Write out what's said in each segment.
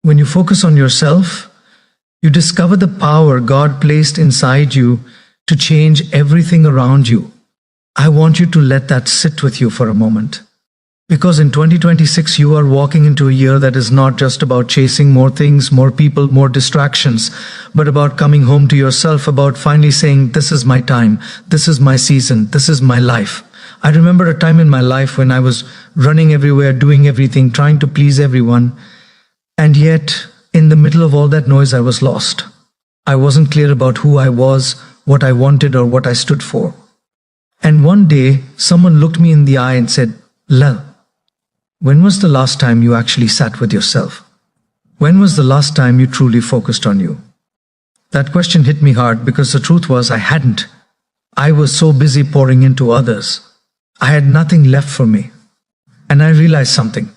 When you focus on yourself, you discover the power God placed inside you to change everything around you. I want you to let that sit with you for a moment. Because in 2026, you are walking into a year that is not just about chasing more things, more people, more distractions, but about coming home to yourself, about finally saying, this is my time, this is my season, this is my life. I remember a time in my life when I was running everywhere, doing everything, trying to please everyone. And yet, in the middle of all that noise, I was lost. I wasn't clear about who I was, what I wanted, or what I stood for. And one day, someone looked me in the eye and said, Lal, when was the last time you actually sat with yourself? When was the last time you truly focused on you? That question hit me hard because the truth was I hadn't. I was so busy pouring into others. I had nothing left for me. And I realized something.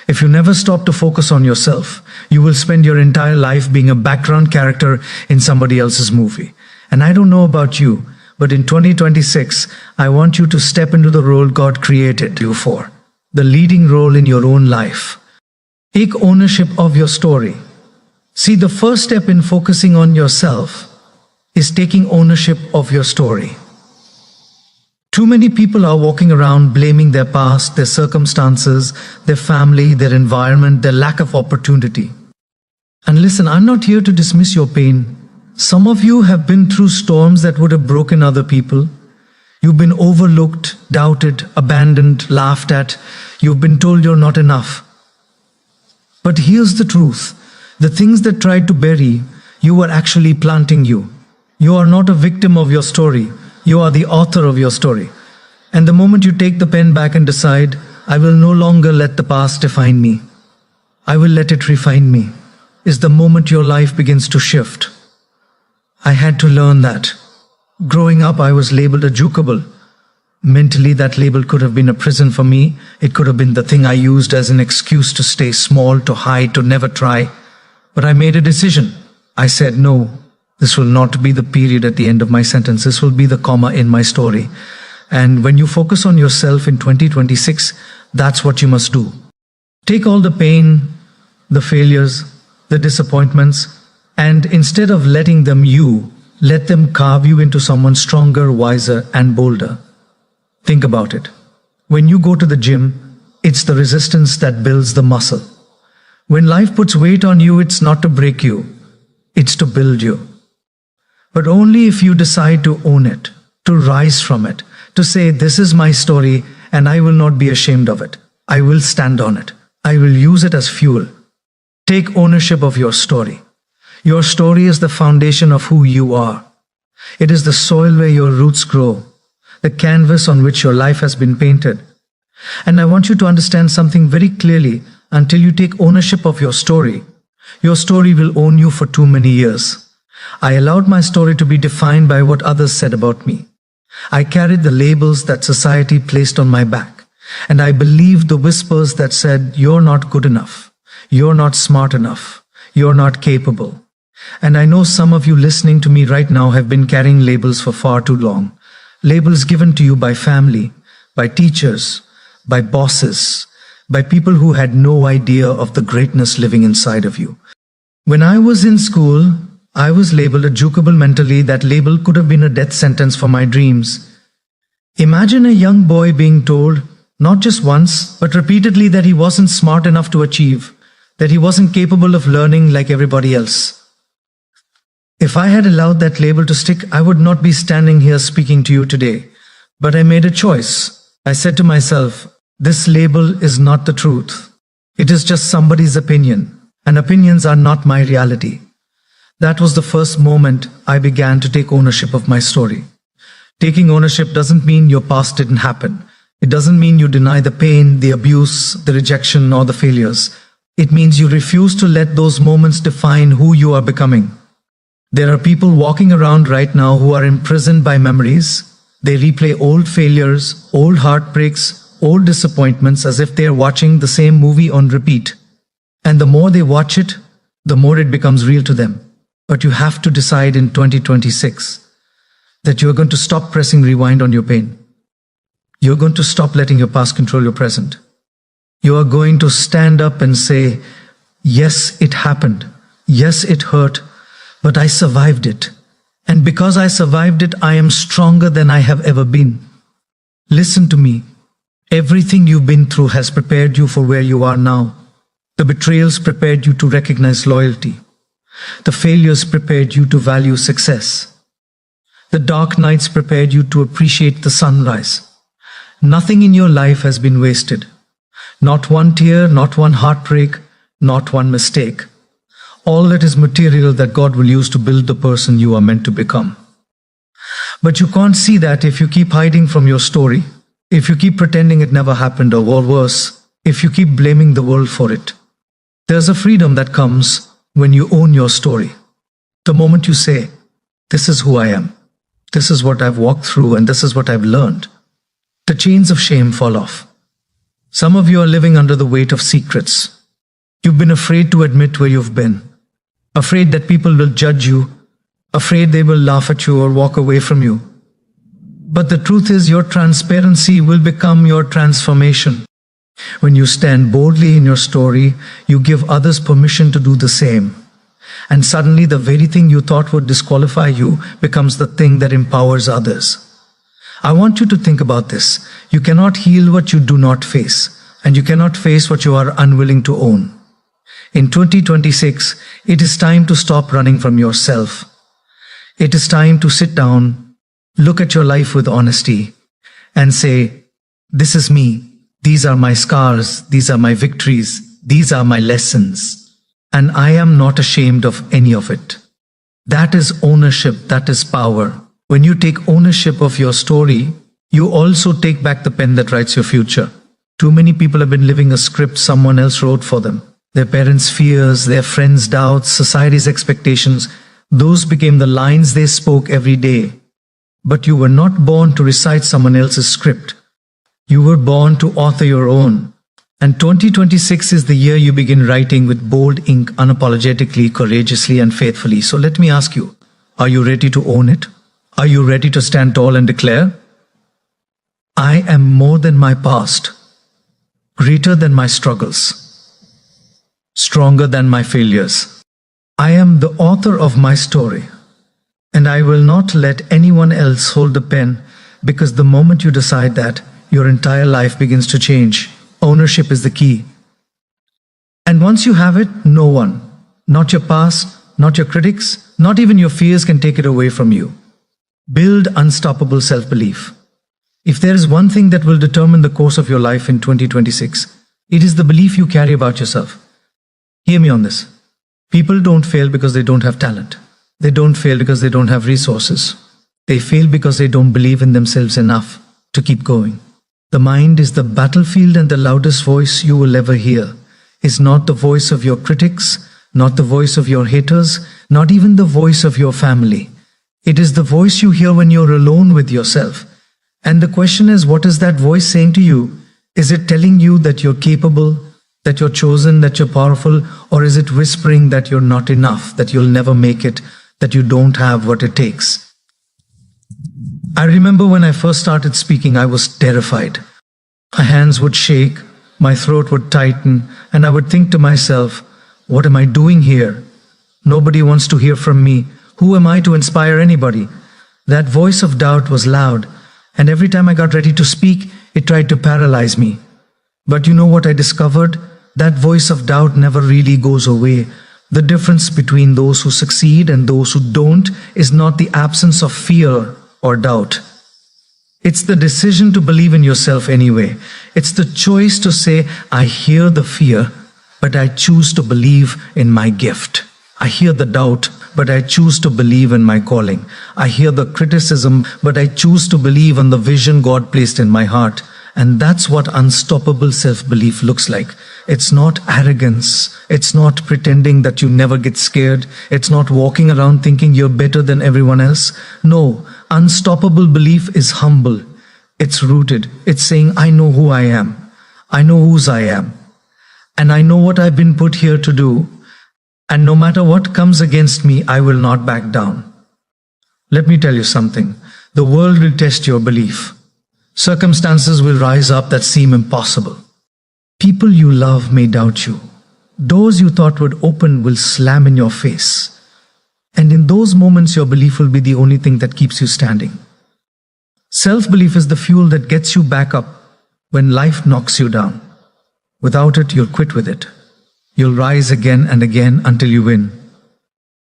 If you never stop to focus on yourself, you will spend your entire life being a background character in somebody else's movie. And I don't know about you, but in 2026, I want you to step into the role God created you for. The leading role in your own life. Take ownership of your story. See, the first step in focusing on yourself is taking ownership of your story. Too many people are walking around blaming their past, their circumstances, their family, their environment, their lack of opportunity. And listen, I'm not here to dismiss your pain. Some of you have been through storms that would have broken other people. You've been overlooked, doubted, abandoned, laughed at. You've been told you're not enough. But here's the truth. The things that tried to bury you were actually planting you. You are not a victim of your story. You are the author of your story. And the moment you take the pen back and decide, I will no longer let the past define me, I will let it refine me, is the moment your life begins to shift. I had to learn that. Growing up, I was labeled a jukable. Mentally, that label could have been a prison for me. It could have been the thing I used as an excuse to stay small, to hide, to never try. But I made a decision. I said, no, this will not be the period at the end of my sentence. This will be the comma in my story. And when you focus on yourself in 2026, that's what you must do. Take all the pain, the failures, the disappointments, and instead of letting them let them carve you into someone stronger, wiser, and bolder. Think about it. When you go to the gym, it's the resistance that builds the muscle. When life puts weight on you, it's not to break you, it's to build you. But only if you decide to own it, to rise from it, to say, this is my story and I will not be ashamed of it. I will stand on it. I will use it as fuel. Take ownership of your story. Your story is the foundation of who you are. It is the soil where your roots grow, the canvas on which your life has been painted. And I want you to understand something very clearly. Until you take ownership of your story will own you for too many years. I allowed my story to be defined by what others said about me. I carried the labels that society placed on my back, and I believed the whispers that said, you're not good enough, you're not smart enough, you're not capable. And I know some of you listening to me right now have been carrying labels for far too long. Labels given to you by family, by teachers, by bosses, by people who had no idea of the greatness living inside of you. When I was in school, I was labeled a jukable mentally. That label could have been a death sentence for my dreams. Imagine a young boy being told, not just once, but repeatedly, that he wasn't smart enough to achieve, that he wasn't capable of learning like everybody else. If I had allowed that label to stick, I would not be standing here speaking to you today. But I made a choice. I said to myself, this label is not the truth. It is just somebody's opinion, and opinions are not my reality. That was the first moment I began to take ownership of my story. Taking ownership doesn't mean your past didn't happen. It doesn't mean you deny the pain, the abuse, the rejection, or the failures. It means you refuse to let those moments define who you are becoming. There are people walking around right now who are imprisoned by memories. They replay old failures, old heartbreaks, old disappointments as if they are watching the same movie on repeat. And the more they watch it, the more it becomes real to them. But you have to decide in 2026 that you are going to stop pressing rewind on your pain. You're going to stop letting your past control your present. You are going to stand up and say, Yes, it happened. Yes, it hurt, but I survived it. And because I survived it, I am stronger than I have ever been. Listen to me. Everything you've been through has prepared you for where you are now. The betrayals prepared you to recognize loyalty. The failures prepared you to value success. The dark nights prepared you to appreciate the sunrise. Nothing in your life has been wasted. Not one tear, not one heartbreak, not one mistake. All that is material that God will use to build the person you are meant to become. But you can't see that if you keep hiding from your story, if you keep pretending it never happened, or worse, if you keep blaming the world for it. There's a freedom that comes when you own your story. The moment you say, "This is who I am, this is what I've walked through, and this is what I've learned," the chains of shame fall off. Some of you are living under the weight of secrets. You've been afraid to admit where you've been, afraid that people will judge you, afraid they will laugh at you or walk away from you. But the truth is, your transparency will become your transformation. When you stand boldly in your story, you give others permission to do the same. And suddenly the very thing you thought would disqualify you becomes the thing that empowers others. I want you to think about this. You cannot heal what you do not face, and you cannot face what you are unwilling to own. In 2026, it is time to stop running from yourself. It is time to sit down, look at your life with honesty, and say, "This is me. These are my scars. These are my victories. These are my lessons. And I am not ashamed of any of it." That is ownership. That is power. When you take ownership of your story, you also take back the pen that writes your future. Too many people have been living a script someone else wrote for them. Their parents' fears, their friends' doubts, society's expectations, those became the lines they spoke every day. But you were not born to recite someone else's script. You were born to author your own. And 2026 is the year you begin writing with bold ink, unapologetically, courageously, and faithfully. So let me ask you, are you ready to own it? Are you ready to stand tall and declare, "I am more than my past, greater than my struggles, stronger than my failures. I am the author of my story, and I will not let anyone else hold the pen," because the moment you decide that, your entire life begins to change. Ownership is the key. And once you have it, no one, not your past, not your critics, not even your fears can take it away from you. Build unstoppable self-belief. If there is one thing that will determine the course of your life in 2026, it is the belief you carry about yourself. Hear me on this. People don't fail because they don't have talent. They don't fail because they don't have resources. They fail because they don't believe in themselves enough to keep going. The mind is the battlefield, and the loudest voice you will ever hear is not the voice of your critics, not the voice of your haters, not even the voice of your family. It is the voice you hear when you're alone with yourself. And the question is, what is that voice saying to you? Is it telling you that you're capable, that you're chosen, that you're powerful, or is it whispering that you're not enough, that you'll never make it, that you don't have what it takes? I remember when I first started speaking, I was terrified. My hands would shake, my throat would tighten, and I would think to myself, what am I doing here? Nobody wants to hear from me. Who am I to inspire anybody? That voice of doubt was loud, and every time I got ready to speak, it tried to paralyze me. But you know what I discovered? That voice of doubt never really goes away. The difference between those who succeed and those who don't is not the absence of fear or doubt. It's the decision to believe in yourself anyway. It's the choice to say, I hear the fear, but I choose to believe in my gift. I hear the doubt, but I choose to believe in my calling. I hear the criticism, but I choose to believe in the vision God placed in my heart. And that's what unstoppable self-belief looks like. It's not arrogance. It's not pretending that you never get scared. It's not walking around thinking you're better than everyone else. No, unstoppable belief is humble. It's rooted. It's saying, I know who I am. I know whose I am. And I know what I've been put here to do. And no matter what comes against me, I will not back down. Let me tell you something. The world will test your belief. Circumstances will rise up that seem impossible. People you love may doubt you. Doors you thought would open will slam in your face. And in those moments, your belief will be the only thing that keeps you standing. Self-belief is the fuel that gets you back up when life knocks you down. Without it, you'll quit with it. You'll rise again and again until you win.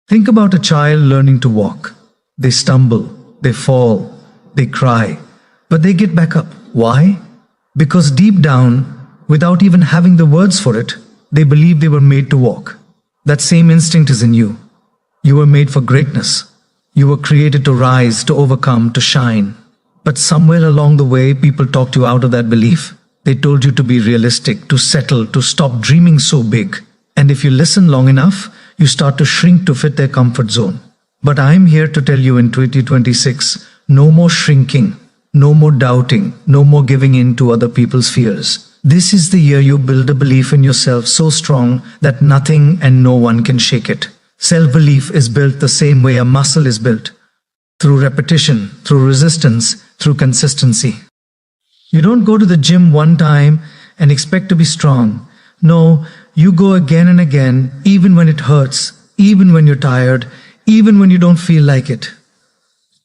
Think about a child learning to walk. They stumble, they fall, they cry, but they get back up. Why? Because deep down, without even having the words for it, they believe they were made to walk. That same instinct is in you. You were made for greatness. You were created to rise, to overcome, to shine. But somewhere along the way, people talked you out of that belief. They told you to be realistic, to settle, to stop dreaming so big. And if you listen long enough, you start to shrink to fit their comfort zone. But I'm here to tell you in 2026, no more shrinking, no more doubting, no more giving in to other people's fears. This is the year you build a belief in yourself so strong that nothing and no one can shake it. Self-belief is built the same way a muscle is built. Through repetition, through resistance, through consistency. You don't go to the gym one time and expect to be strong. No, you go again and again, even when it hurts, even when you're tired, even when you don't feel like it.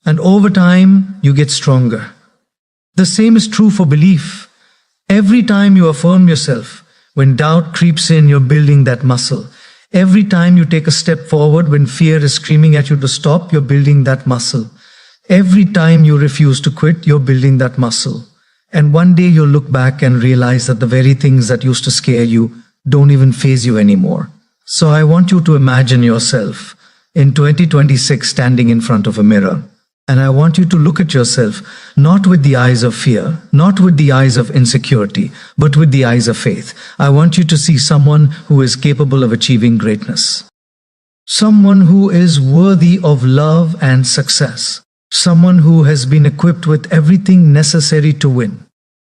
And over time, you get stronger. The same is true for belief. Every time you affirm yourself, when doubt creeps in, you're building that muscle. Every time you take a step forward when fear is screaming at you to stop, you're building that muscle. Every time you refuse to quit, you're building that muscle. And one day you'll look back and realize that the very things that used to scare you don't even faze you anymore. So I want you to imagine yourself in 2026 standing in front of a mirror. And I want you to look at yourself not with the eyes of fear, not with the eyes of insecurity, but with the eyes of faith. I want you to see someone who is capable of achieving greatness. Someone who is worthy of love and success. Someone who has been equipped with everything necessary to win.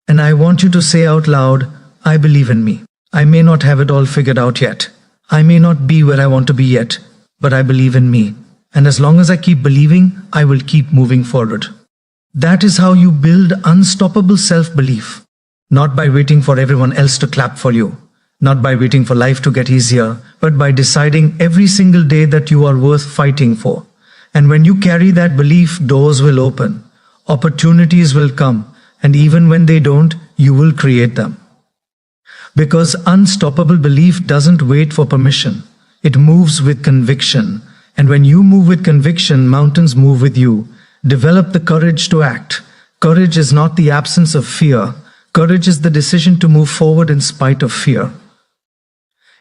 And I want you to say out loud, I believe in me. I may not have it all figured out yet. I may not be where I want to be yet, but I believe in me. And as long as I keep believing, I will keep moving forward. That is how you build unstoppable self-belief. Not by waiting for everyone else to clap for you. Not by waiting for life to get easier, but by deciding every single day that you are worth fighting for. And when you carry that belief, doors will open. Opportunities will come. And even when they don't, you will create them. Because unstoppable belief doesn't wait for permission. It moves with conviction. And when you move with conviction, mountains move with you. Develop the courage to act. Courage is not the absence of fear. Courage is the decision to move forward in spite of fear.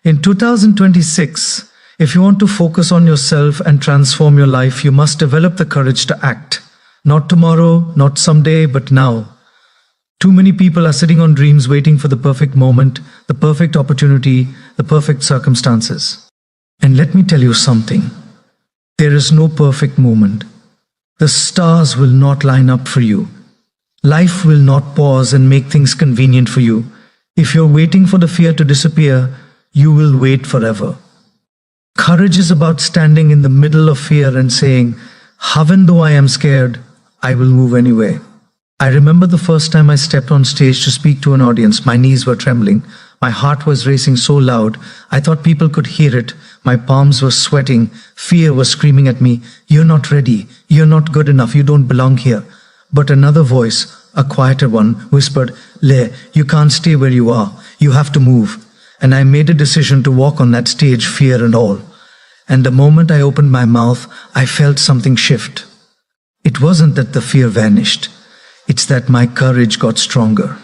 In 2026, if you want to focus on yourself and transform your life, you must develop the courage to act. Not tomorrow, not someday, but now. Too many people are sitting on dreams waiting for the perfect moment, the perfect opportunity, the perfect circumstances. And let me tell you something. There is no perfect moment. The stars will not line up for you. Life will not pause and make things convenient for you. If you're waiting for the fear to disappear, you will wait forever. Courage is about standing in the middle of fear and saying, even though I am scared, I will move anyway. I remember the first time I stepped on stage to speak to an audience. My knees were trembling. My heart was racing so loud, I thought people could hear it. My palms were sweating. Fear was screaming at me, you're not ready. You're not good enough. You don't belong here. But another voice, a quieter one, whispered, Le, you can't stay where you are. You have to move. And I made a decision to walk on that stage, fear and all. And the moment I opened my mouth, I felt something shift. It wasn't that the fear vanished. It's that my courage got stronger.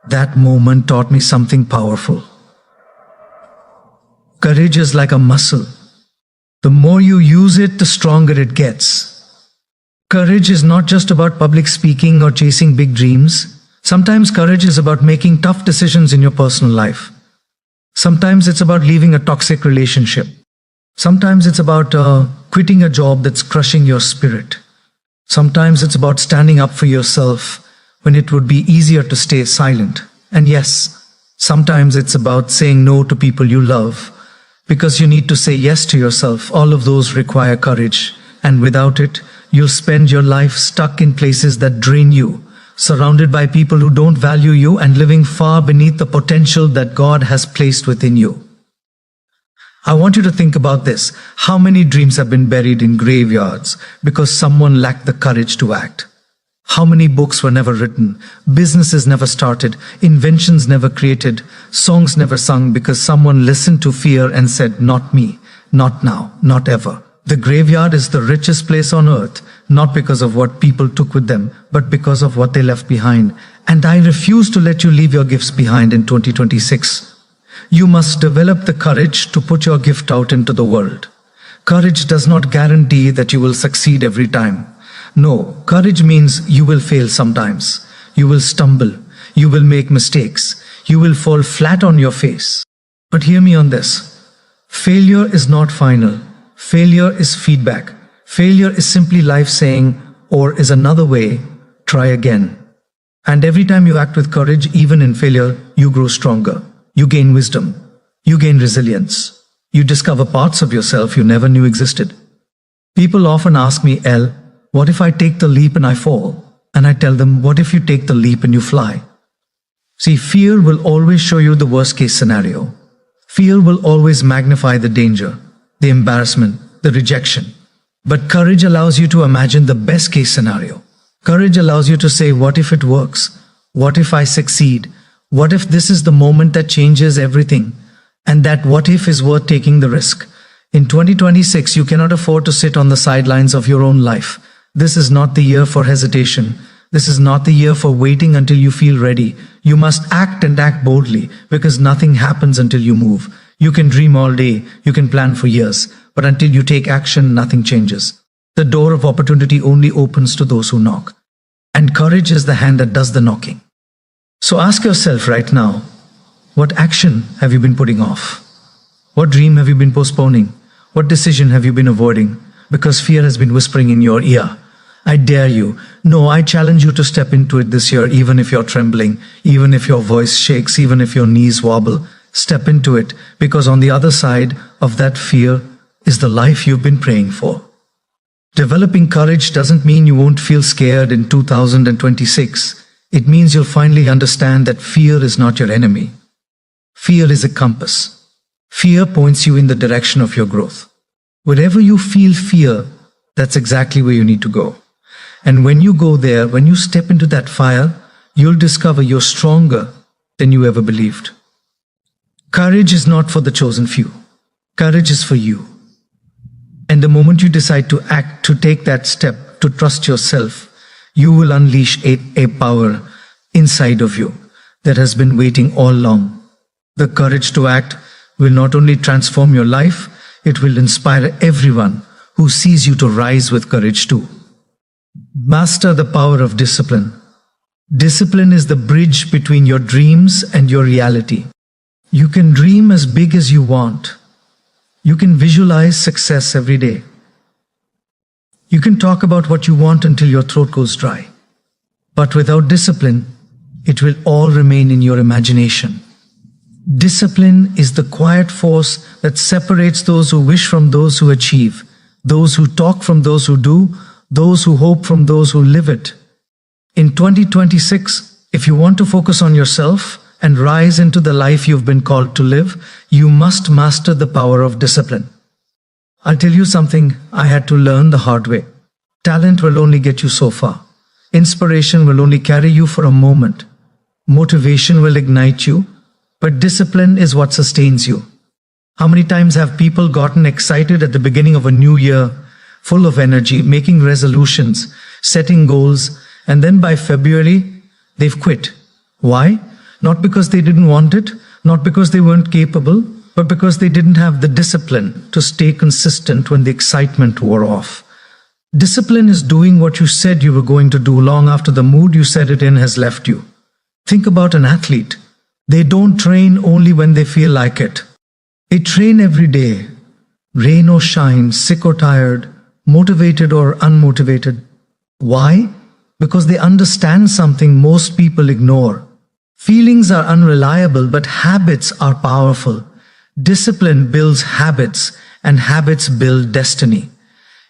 That moment taught me something powerful. Courage is like a muscle. The more you use it, the stronger it gets. Courage is not just about public speaking or chasing big dreams. Sometimes courage is about making tough decisions in your personal life. Sometimes it's about leaving a toxic relationship. Sometimes it's about quitting a job that's crushing your spirit. Sometimes it's about standing up for yourself when it would be easier to stay silent. And yes, sometimes it's about saying no to people you love, because you need to say yes to yourself. All of those require courage, and without it, you'll spend your life stuck in places that drain you. surrounded by people who don't value you, and living far beneath the potential that God has placed within you. I want you to think about this. How many dreams have been buried in graveyards because someone lacked the courage to act? How many books were never written, businesses never started, inventions never created, songs never sung because someone listened to fear and said, "Not me, not now, not ever." The graveyard is the richest place on earth, not because of what people took with them, but because of what they left behind. And I refuse to let you leave your gifts behind in 2026. You must develop the courage to put your gift out into the world. Courage does not guarantee that you will succeed every time. No, courage means you will fail sometimes. You will stumble. You will make mistakes. You will fall flat on your face. But hear me on this. Failure is not final. Failure is feedback. Failure is simply life saying, or is another way, try again. And every time you act with courage, even in failure, you grow stronger. You gain wisdom. You gain resilience. You discover parts of yourself you never knew existed. People often ask me, "El, what if I take the leap and I fall?" And I tell them, what if you take the leap and you fly? See, fear will always show you the worst case scenario. Fear will always magnify the danger, the embarrassment, the rejection. But courage allows you to imagine the best case scenario. Courage allows you to say, what if it works? What if I succeed? What if this is the moment that changes everything? And that what if is worth taking the risk. In 2026, you cannot afford to sit on the sidelines of your own life. This is not the year for hesitation. This is not the year for waiting until you feel ready. You must act and act boldly, because nothing happens until you move. You can dream all day, you can plan for years, but until you take action, nothing changes. The door of opportunity only opens to those who knock. And courage is the hand that does the knocking. So ask yourself right now, what action have you been putting off? What dream have you been postponing? What decision have you been avoiding? Because fear has been whispering in your ear. I dare you. No, I challenge you to step into it this year, even if you're trembling, even if your voice shakes, even if your knees wobble. Step into it, because on the other side of that fear is the life you've been praying for. Developing courage doesn't mean you won't feel scared in 2026. It means you'll finally understand that fear is not your enemy. Fear is a compass. Fear points you in the direction of your growth. Wherever you feel fear, that's exactly where you need to go. And when you go there, when you step into that fire, you'll discover you're stronger than you ever believed. Courage is not for the chosen few. Courage is for you. And the moment you decide to act, to take that step, to trust yourself, you will unleash a power inside of you that has been waiting all along. The courage to act will not only transform your life, it will inspire everyone who sees you to rise with courage too. Master the power of discipline. Discipline is the bridge between your dreams and your reality. You can dream as big as you want. You can visualize success every day. You can talk about what you want until your throat goes dry. But without discipline, it will all remain in your imagination. Discipline is the quiet force that separates those who wish from those who achieve, those who talk from those who do, those who hope from those who live it. In 2026, if you want to focus on yourself and rise into the life you've been called to live, you must master the power of discipline. I'll tell you something I had to learn the hard way. Talent will only get you so far. Inspiration will only carry you for a moment. Motivation will ignite you, but discipline is what sustains you. How many times have people gotten excited at the beginning of a new year, full of energy, making resolutions, setting goals, and then by February, they've quit. Why? Not because they didn't want it, not because they weren't capable, but because they didn't have the discipline to stay consistent when the excitement wore off. Discipline is doing what you said you were going to do long after the mood you set it in has left you. Think about an athlete. They don't train only when they feel like it. They train every day, rain or shine, sick or tired, motivated or unmotivated. Why? Because they understand something most people ignore. Feelings are unreliable, but habits are powerful. Discipline builds habits, and habits build destiny.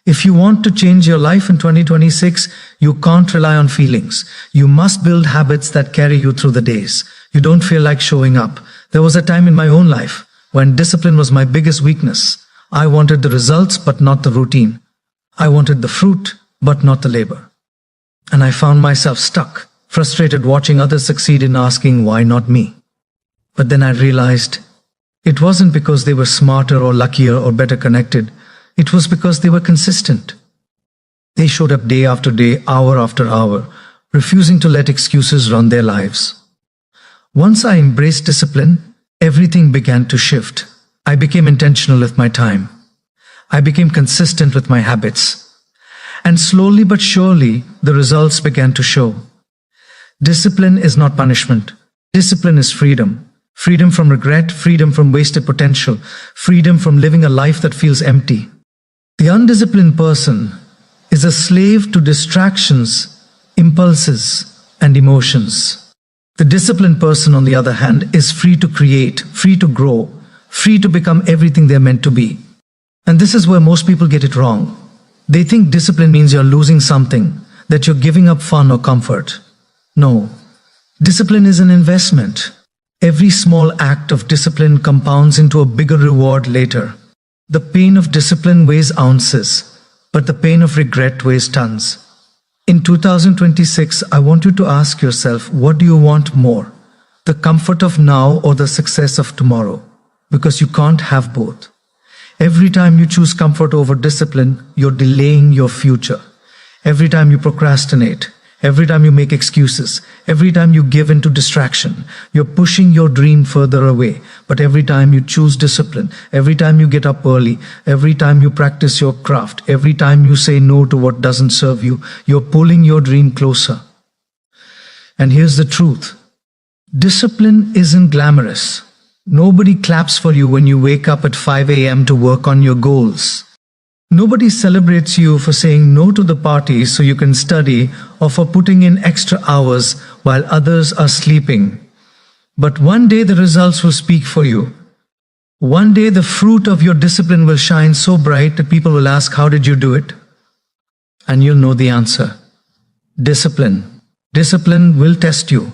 If you want to change your life in 2026, you can't rely on feelings. You must build habits that carry you through the days. You don't feel like showing up. There was a time in my own life when discipline was my biggest weakness. I wanted the results, but not the routine. I wanted the fruit, but not the labor. And I found myself stuck, frustrated watching others succeed and asking, why not me? But then I realized it wasn't because they were smarter or luckier or better connected. It was because they were consistent. They showed up day after day, hour after hour, refusing to let excuses run their lives. Once I embraced discipline, everything began to shift. I became intentional with my time. I became consistent with my habits. And slowly but surely, the results began to show. Discipline is not punishment. Discipline is freedom. Freedom from regret, freedom from wasted potential, freedom from living a life that feels empty. The undisciplined person is a slave to distractions, impulses, and emotions. The disciplined person, on the other hand, is free to create, free to grow, free to become everything they're meant to be. And this is where most people get it wrong. They think discipline means you're losing something, that you're giving up fun or comfort. No, discipline is an investment. Every small act of discipline compounds into a bigger reward later. The pain of discipline weighs ounces, but the pain of regret weighs tons. In 2026, I want you to ask yourself, what do you want more? The comfort of now or the success of tomorrow? Because you can't have both. Every time you choose comfort over discipline, you're delaying your future. Every time you procrastinate, every time you make excuses, every time you give in to distraction, you're pushing your dream further away. But every time you choose discipline, every time you get up early, every time you practice your craft, every time you say no to what doesn't serve you, you're pulling your dream closer. And here's the truth. Discipline isn't glamorous. Nobody claps for you when you wake up at 5 a.m. to work on your goals. Nobody celebrates you for saying no to the party so you can study, or for putting in extra hours while others are sleeping. But one day the results will speak for you. One day the fruit of your discipline will shine so bright that people will ask, how did you do it? And you'll know the answer. Discipline. Discipline will test you.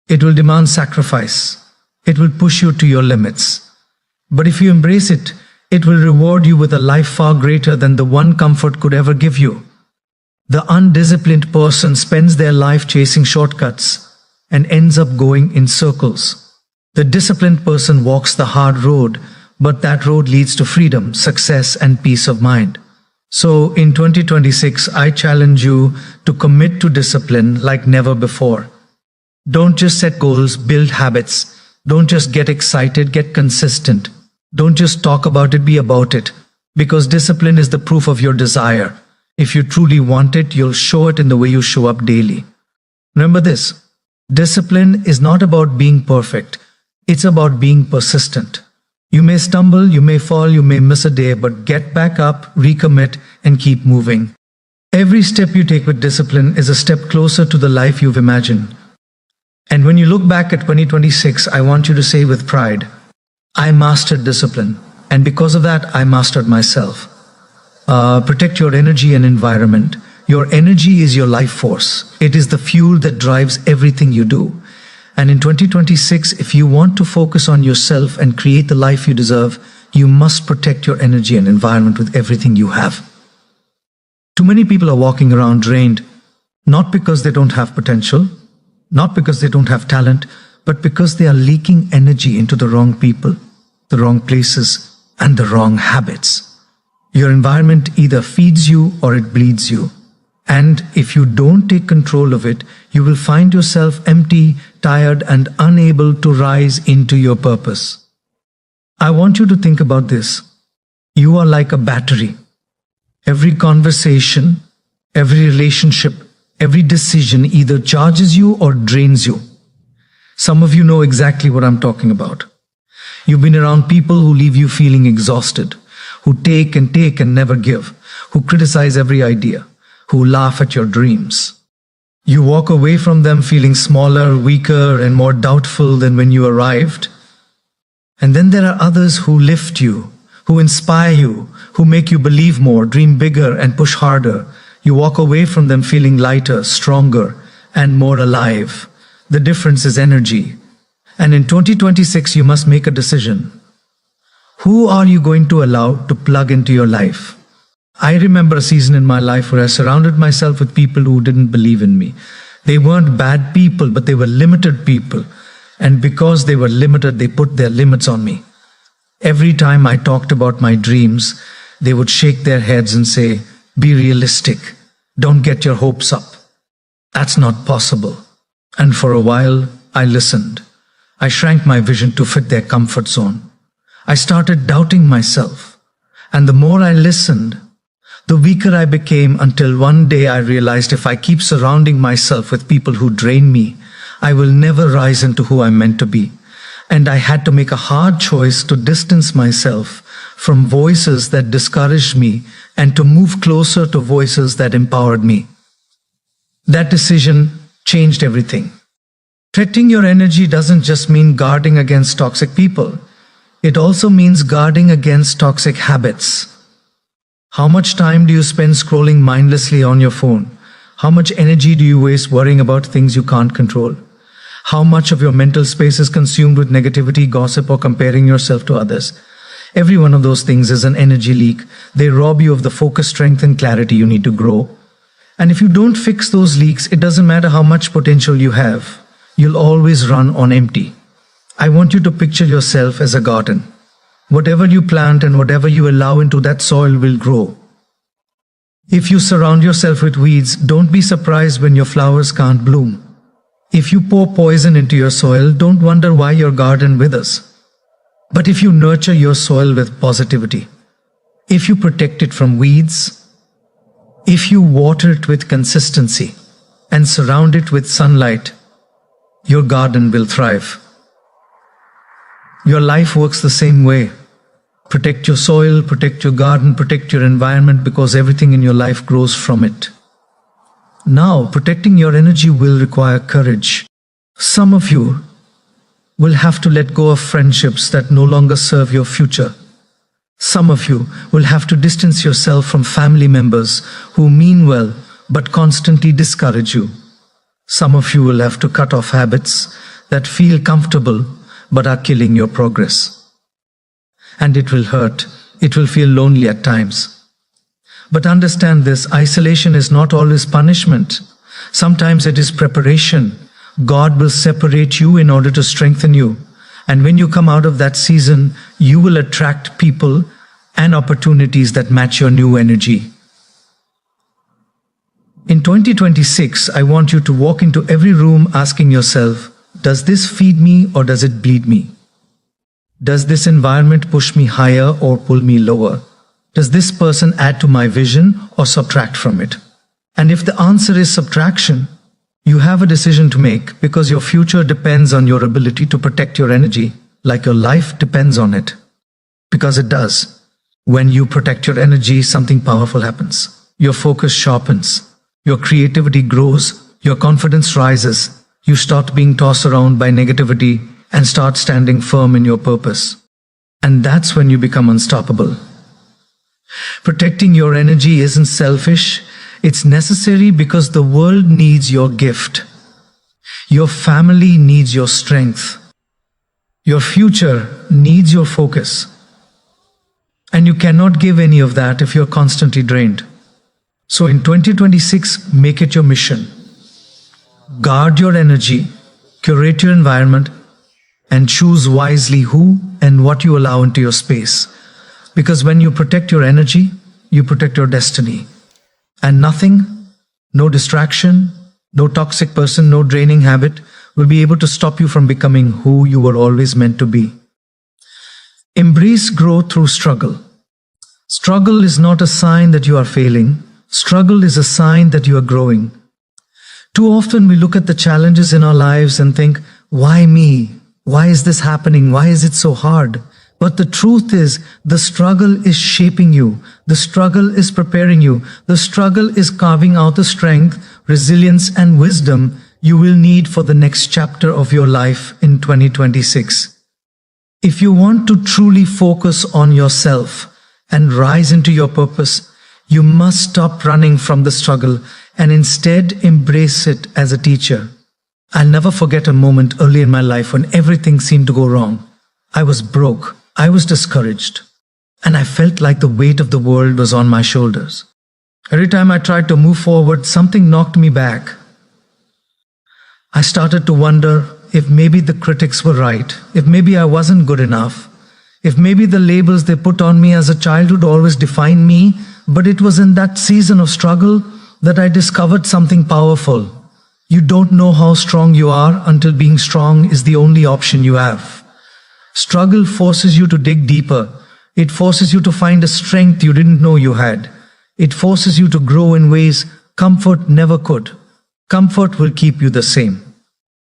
It will demand sacrifice. It will push you to your limits. But if you embrace it, it will reward you with a life far greater than the one comfort could ever give you. The undisciplined person spends their life chasing shortcuts and ends up going in circles. The disciplined person walks the hard road, but that road leads to freedom, success, and peace of mind. So in 2026, I challenge you to commit to discipline like never before. Don't just set goals, build habits. Don't just get excited, get consistent. Don't just talk about it, be about it. Because discipline is the proof of your desire. If you truly want it, you'll show it in the way you show up daily. Remember this, discipline is not about being perfect. It's about being persistent. You may stumble, you may fall, you may miss a day, but get back up, recommit, and keep moving. Every step you take with discipline is a step closer to the life you've imagined. And when you look back at 2026, I want you to say with pride, I mastered discipline, and because of that, I mastered myself. Protect your energy and environment. Your energy is your life force. It is the fuel that drives everything you do. And in 2026, if you want to focus on yourself and create the life you deserve, you must protect your energy and environment with everything you have. Too many people are walking around drained, not because they don't have potential, not because they don't have talent, but because they are leaking energy into the wrong people, the wrong places, and the wrong habits. Your environment either feeds you or it bleeds you. And if you don't take control of it, you will find yourself empty, tired, and unable to rise into your purpose. I want you to think about this. You are like a battery. Every conversation, every relationship, every decision either charges you or drains you. Some of you know exactly what I'm talking about. You've been around people who leave you feeling exhausted, who take and never give, who criticize every idea, who laugh at your dreams. You walk away from them feeling smaller, weaker, and more doubtful than when you arrived. And then there are others who lift you, who inspire you, who make you believe more, dream bigger, and push harder. You walk away from them feeling lighter, stronger, and more alive. The difference is energy. And in 2026, you must make a decision. Who are you going to allow to plug into your life? I remember a season in my life where I surrounded myself with people who didn't believe in me. They weren't bad people, but they were limited people. And because they were limited, they put their limits on me. Every time I talked about my dreams, they would shake their heads and say, "Be realistic. Don't get your hopes up. That's not possible." And for a while, I listened. I shrank my vision to fit their comfort zone. I started doubting myself. And the more I listened, the weaker I became, until one day I realized if I keep surrounding myself with people who drain me, I will never rise into who I'm meant to be. And I had to make a hard choice to distance myself from voices that discouraged me and to move closer to voices that empowered me. That decision changed everything. Protecting your energy doesn't just mean guarding against toxic people. It also means guarding against toxic habits. How much time do you spend scrolling mindlessly on your phone? How much energy do you waste worrying about things you can't control? How much of your mental space is consumed with negativity, gossip, or comparing yourself to others? Every one of those things is an energy leak. They rob you of the focus, strength, and clarity you need to grow. And if you don't fix those leaks, it doesn't matter how much potential you have. You'll always run on empty. I want you to picture yourself as a garden. Whatever you plant and whatever you allow into that soil will grow. If you surround yourself with weeds, don't be surprised when your flowers can't bloom. If you pour poison into your soil, don't wonder why your garden withers. But if you nurture your soil with positivity, if you protect it from weeds, if you water it with consistency and surround it with sunlight, your garden will thrive. Your life works the same way. Protect your soil, protect your garden, protect your environment, because everything in your life grows from it. Now, protecting your energy will require courage. Some of you will have to let go of friendships that no longer serve your future. Some of you will have to distance yourself from family members who mean well but constantly discourage you. Some of you will have to cut off habits that feel comfortable but are killing your progress. And it will hurt. It will feel lonely at times. But understand this, isolation is not always punishment. Sometimes it is preparation. God will separate you in order to strengthen you. And when you come out of that season, you will attract people and opportunities that match your new energy. In 2026, I want you to walk into every room asking yourself, does this feed me or does it bleed me? Does this environment push me higher or pull me lower? Does this person add to my vision or subtract from it? And if the answer is subtraction, you have a decision to make, because your future depends on your ability to protect your energy, like your life depends on it. Because it does. When you protect your energy, something powerful happens. Your focus sharpens. Your creativity grows. Your confidence rises. You start being tossed around by negativity and start standing firm in your purpose. And that's when you become unstoppable. Protecting your energy isn't selfish. It's necessary because the world needs your gift. Your family needs your strength. Your future needs your focus. And you cannot give any of that if you're constantly drained. So in 2026, make it your mission. Guard your energy, curate your environment, and choose wisely who and what you allow into your space. Because when you protect your energy, you protect your destiny. And nothing, no distraction, no toxic person, no draining habit will be able to stop you from becoming who you were always meant to be. Embrace growth through struggle. Struggle is not a sign that you are failing. Struggle is a sign that you are growing. Too often we look at the challenges in our lives and think, why me? Why is this happening? Why is it so hard? But the truth is, the struggle is shaping you. The struggle is preparing you. The struggle is carving out the strength, resilience, and wisdom you will need for the next chapter of your life in 2026. If you want to truly focus on yourself and rise into your purpose, you must stop running from the struggle and instead embrace it as a teacher. I'll never forget a moment early in my life when everything seemed to go wrong. I was broke, I was discouraged, and I felt like the weight of the world was on my shoulders. Every time I tried to move forward, something knocked me back. I started to wonder if maybe the critics were right, if maybe I wasn't good enough, if maybe the labels they put on me as a child would always define me. But it was in that season of struggle that I discovered something powerful. You don't know how strong you are until being strong is the only option you have. Struggle forces you to dig deeper. It forces you to find a strength you didn't know you had. It forces you to grow in ways comfort never could. Comfort will keep you the same.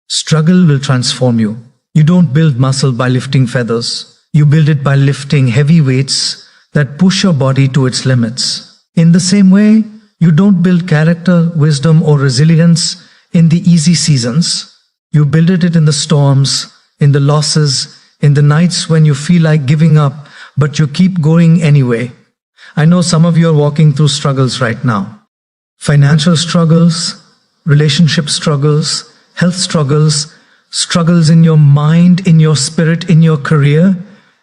Struggle will transform you. You don't build muscle by lifting feathers. You build it by lifting heavy weights that push your body to its limits. In the same way, you don't build character, wisdom, or resilience in the easy seasons. You build it in the storms, in the losses, in the nights when you feel like giving up, but you keep going anyway. I know some of you are walking through struggles right now. Financial struggles, relationship struggles, health struggles, struggles in your mind, in your spirit, in your career,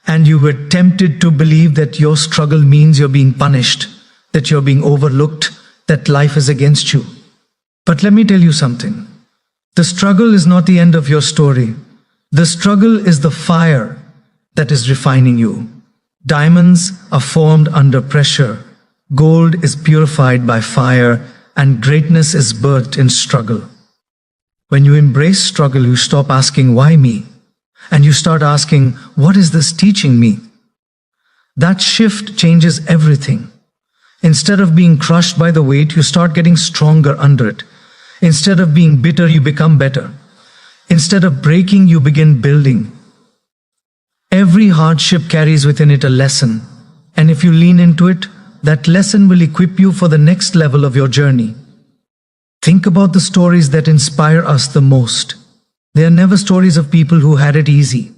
and you were tempted to believe that your struggle means you're being punished, that you're being overlooked, that life is against you. But let me tell you something. The struggle is not the end of your story. The struggle is the fire that is refining you. Diamonds are formed under pressure. Gold is purified by fire, and greatness is birthed in struggle. When you embrace struggle, you stop asking, why me? And you start asking, what is this teaching me? That shift changes everything. Instead of being crushed by the weight, you start getting stronger under it. Instead of being bitter, you become better. Instead of breaking, you begin building. Every hardship carries within it a lesson, and if you lean into it, that lesson will equip you for the next level of your journey. Think about the stories that inspire us the most. They are never stories of people who had it easy.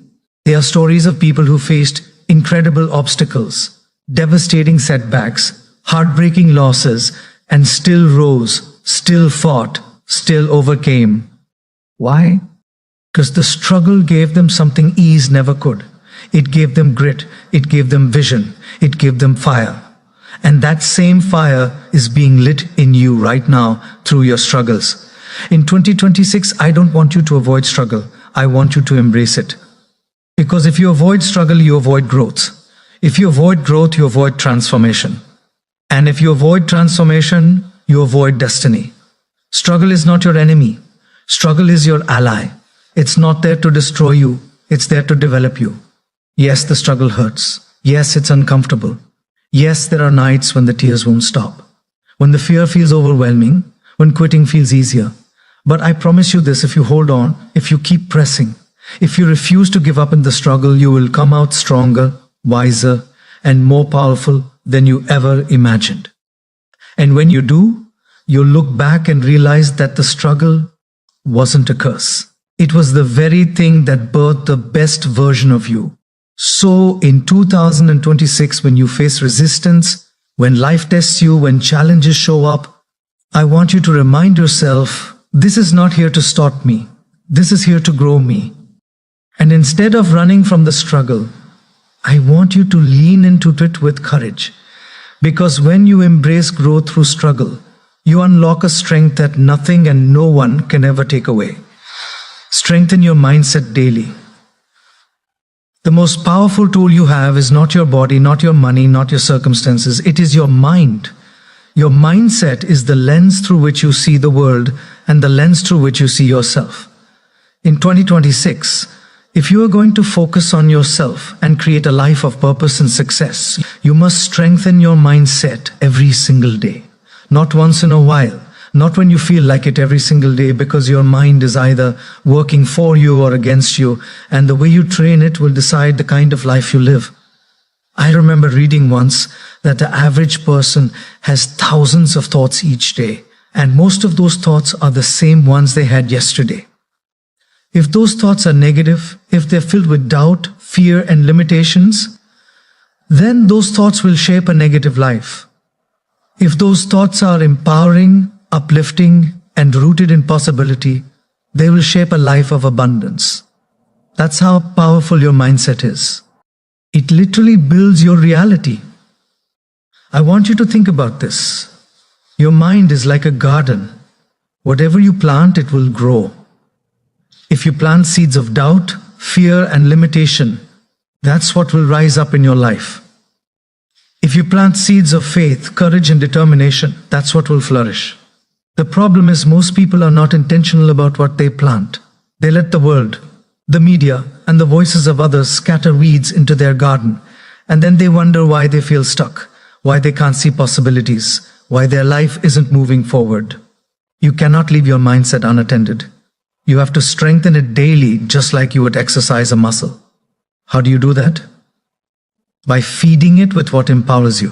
They are stories of people who faced incredible obstacles, devastating setbacks, heartbreaking losses, and still rose, still fought, still overcame. Why? Because the struggle gave them something ease never could. It gave them grit, it gave them vision, it gave them fire. And that same fire is being lit in you right now through your struggles. In 2026, I don't want you to avoid struggle. I want you to embrace it. Because if you avoid struggle, you avoid growth. If you avoid growth, you avoid transformation. And if you avoid transformation, you avoid destiny. Struggle is not your enemy. Struggle is your ally. It's not there to destroy you. It's there to develop you. Yes, the struggle hurts. Yes, it's uncomfortable. Yes, there are nights when the tears won't stop, when the fear feels overwhelming, when quitting feels easier. But I promise you this, if you hold on, if you keep pressing, if you refuse to give up in the struggle, you will come out stronger, wiser, and more powerful than you ever imagined. And when you do, you'll look back and realize that the struggle wasn't a curse. It was the very thing that birthed the best version of you. So in 2026, when you face resistance, when life tests you, when challenges show up, I want you to remind yourself, this is not here to stop me. This is here to grow me. And instead of running from the struggle, I want you to lean into it with courage. Because when you embrace growth through struggle, you unlock a strength that nothing and no one can ever take away. Strengthen your mindset daily. The most powerful tool you have is not your body, not your money, not your circumstances. It is your mind. Your mindset is the lens through which you see the world and the lens through which you see yourself. In 2026, if you are going to focus on yourself and create a life of purpose and success, you must strengthen your mindset every single day. Not once in a while. Not when you feel like it every single day, because your mind is either working for you or against you, and the way you train it will decide the kind of life you live. I remember reading once that the average person has thousands of thoughts each day, and most of those thoughts are the same ones they had yesterday. If those thoughts are negative, if they're filled with doubt, fear, and limitations, then those thoughts will shape a negative life. If those thoughts are empowering, uplifting, and rooted in possibility, they will shape a life of abundance. That's how powerful your mindset is. It literally builds your reality. I want you to think about this. Your mind is like a garden. Whatever you plant, it will grow. If you plant seeds of doubt, fear, and limitation, that's what will rise up in your life. If you plant seeds of faith, courage, and determination, that's what will flourish. The problem is most people are not intentional about what they plant. They let the world, the media, and the voices of others scatter weeds into their garden, and then they wonder why they feel stuck, why they can't see possibilities, why their life isn't moving forward. You cannot leave your mindset unattended. You have to strengthen it daily, just like you would exercise a muscle. How do you do that? By feeding it with what empowers you.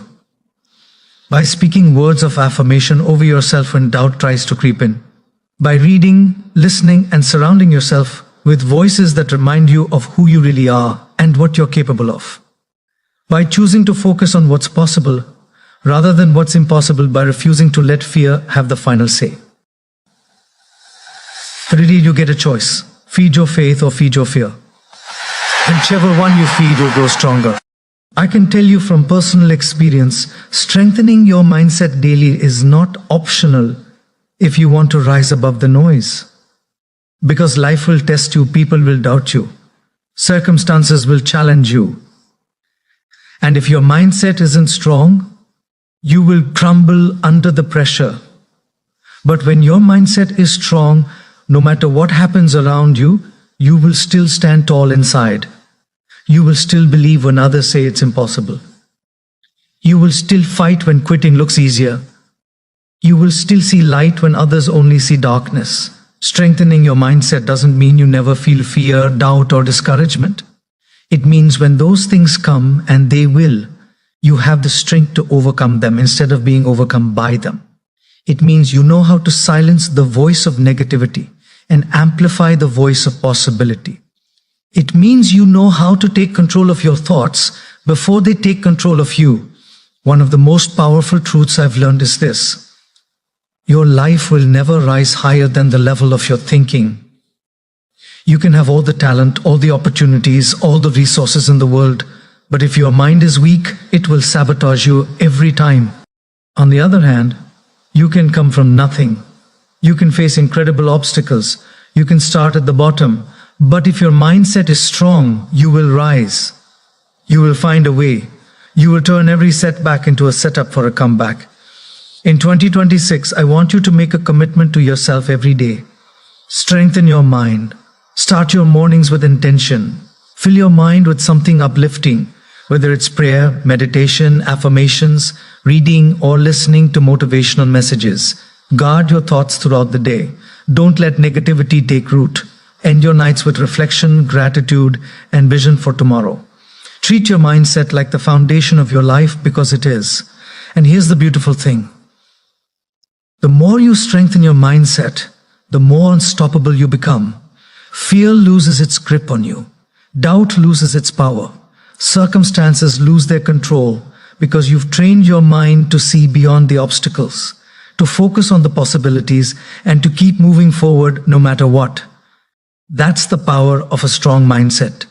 By speaking words of affirmation over yourself when doubt tries to creep in. By reading, listening, and surrounding yourself with voices that remind you of who you really are and what you're capable of. By choosing to focus on what's possible rather than what's impossible, by refusing to let fear have the final say. Really, you get a choice. Feed your faith or feed your fear. Whichever one you feed will grow stronger. I can tell you from personal experience, strengthening your mindset daily is not optional if you want to rise above the noise. Because life will test you, people will doubt you, circumstances will challenge you. And if your mindset isn't strong, you will crumble under the pressure. But when your mindset is strong, no matter what happens around you, you will still stand tall inside. You will still believe when others say it's impossible. You will still fight when quitting looks easier. You will still see light when others only see darkness. Strengthening your mindset doesn't mean you never feel fear, doubt, or discouragement. It means when those things come, and they will, you have the strength to overcome them instead of being overcome by them. It means you know how to silence the voice of negativity and amplify the voice of possibility. It means you know how to take control of your thoughts before they take control of you. One of the most powerful truths I've learned is this: your life will never rise higher than the level of your thinking. You can have all the talent, all the opportunities, all the resources in the world, but if your mind is weak, it will sabotage you every time. On the other hand, you can come from nothing. You can face incredible obstacles. You can start at the bottom. But if your mindset is strong, you will rise. You will find a way. You will turn every setback into a setup for a comeback. In 2026, I want you to make a commitment to yourself every day. Strengthen your mind. Start your mornings with intention. Fill your mind with something uplifting, whether it's prayer, meditation, affirmations, reading, or listening to motivational messages. Guard your thoughts throughout the day. Don't let negativity take root. End your nights with reflection, gratitude, and vision for tomorrow. Treat your mindset like the foundation of your life, because it is. And here's the beautiful thing. The more you strengthen your mindset, the more unstoppable you become. Fear loses its grip on you. Doubt loses its power. Circumstances lose their control because you've trained your mind to see beyond the obstacles, to focus on the possibilities, and to keep moving forward no matter what. That's the power of a strong mindset.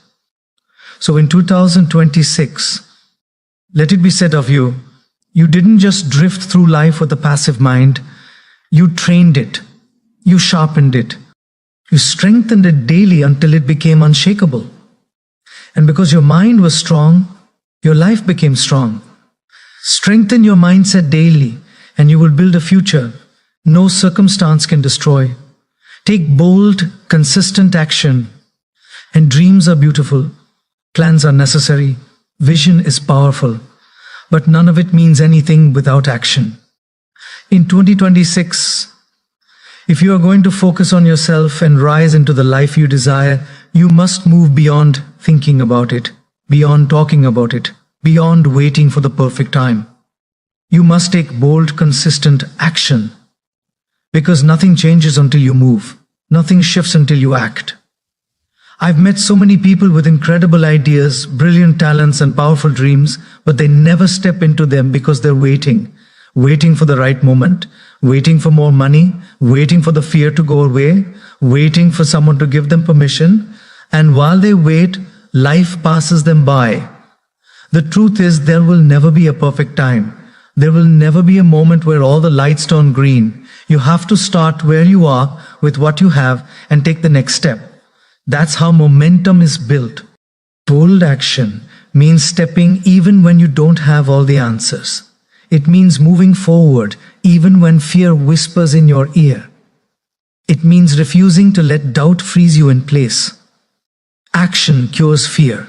So in 2026, let it be said of you, you didn't just drift through life with a passive mind. You trained it. You sharpened it. You strengthened it daily until it became unshakable. And because your mind was strong, your life became strong. Strengthen your mindset daily, and you will build a future no circumstance can destroy. Take bold, consistent action. And dreams are beautiful. Plans are necessary. Vision is powerful. But none of it means anything without action. In 2026, if you are going to focus on yourself and rise into the life you desire, you must move beyond thinking about it, beyond talking about it, beyond waiting for the perfect time. You must take bold, consistent action. Because nothing changes until you move. Nothing shifts until you act. I've met so many people with incredible ideas, brilliant talents, and powerful dreams, but they never step into them because they're waiting for the right moment, waiting for more money, waiting for the fear to go away, waiting for someone to give them permission. And while they wait, life passes them by. The truth is, there will never be a perfect time. There will never be a moment where all the lights turn green. You have to start where you are with what you have and take the next step. That's how momentum is built. Bold action means stepping even when you don't have all the answers. It means moving forward even when fear whispers in your ear. It means refusing to let doubt freeze you in place. Action cures fear.